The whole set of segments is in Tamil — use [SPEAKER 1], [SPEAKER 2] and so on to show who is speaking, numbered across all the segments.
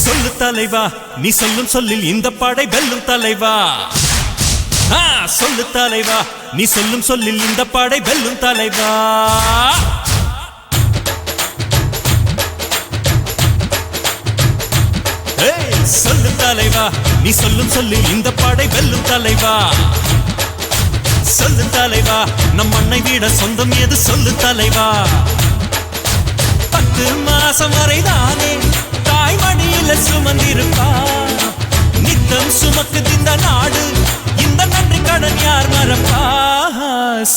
[SPEAKER 1] சொல்லு தலைவா, நீ சொல்லும் சொல்லில் இந்த படை வெல்லும் தலைவா. சொல்லு தலைவா, நீ சொல்லும் சொல்லில் இந்த படை வெல்லும் தலைவா. சொல்லு தலைவா, நீ சொல்லும் சொல்லில் இந்த படை வெல்லும் தலைவா. சொல்லு தலைவா, நம் மண்ணை விட சொந்தம் எது சொல்லு தலைவா. 10 மாசம் வரைதானே தாய் மடியில சுமந்திருப்பா. நித்தம் சுமக்குது இந்த நாடு, இந்த நன்றி கடன் யார் மறப்பா.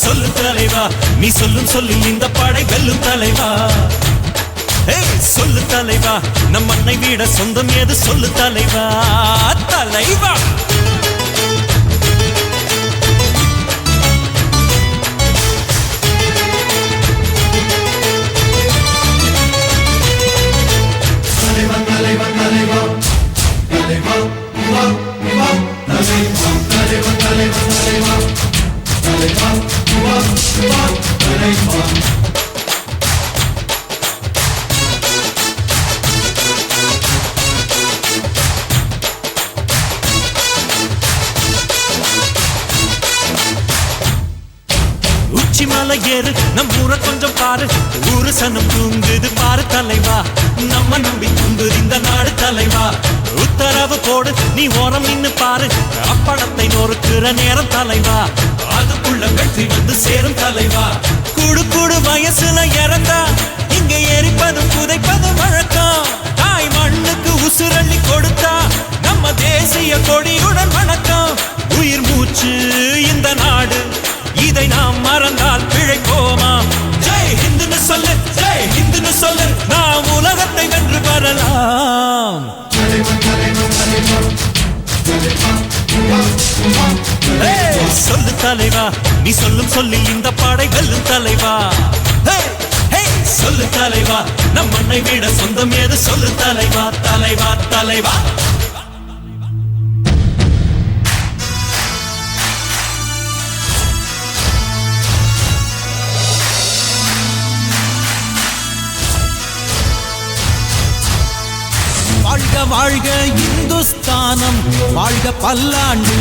[SPEAKER 1] சொல்லு தலைவா, நீ சொல்லும் சொல்லில் இந்த படை வெல்லும் தலைவா. சொல்லு தலைவா, நம் மண்ணை விட சொந்தம் ஏது சொல்லு தலைவா. தலைவா உச்சிமலை ஏறு, நம் ஊரை கொஞ்சம் பாரு. ஊரு சனம் தூங்குது பாரு தலைவா. நம்ம நம்பி தூங்குது இந்த நாடு தலைவா. உத்தரவு போடு, நீ ஓரம் நின்னு பாரு. அப்படத்தை நொறுக்குற நேரம் தலைவா. அதுக்குள்ள வெற்றி வந்து சேரும் தலைவா. கூடு கூடு வயசுல இறந்தா இங்க எரிப்பதும் புதைப்பதும் வழக்கம். தாய் மண்ணுக்கு உசுரள்ளி கொடுத்தா நம்ம தேசிய கொடியுடன் வணக்கம். உயிர் மூச்சு இந்த நாடு, இதை நாம் மறந்தால் பிழைப்போமா? ஜெய் ஹிந்துன்னு சொல்லு, ஜெய் ஹிந்துன்னு சொல்லு, நாம் உலகத்தை வென்று பெறலாம். சொல்லு தலைவா, நீ சொல்லும் சொல்லில் இந்த படை வெல்லும் தலைவா. சொல்லு தலைவா, நம் மண்ணை விட சொந்தம் ஏது சொல்லு தலைவா. தலைவா தலைவா
[SPEAKER 2] வாழ்க வாழ்க இந்துஸ்தானம், வாழ்க பல்லாண்டு.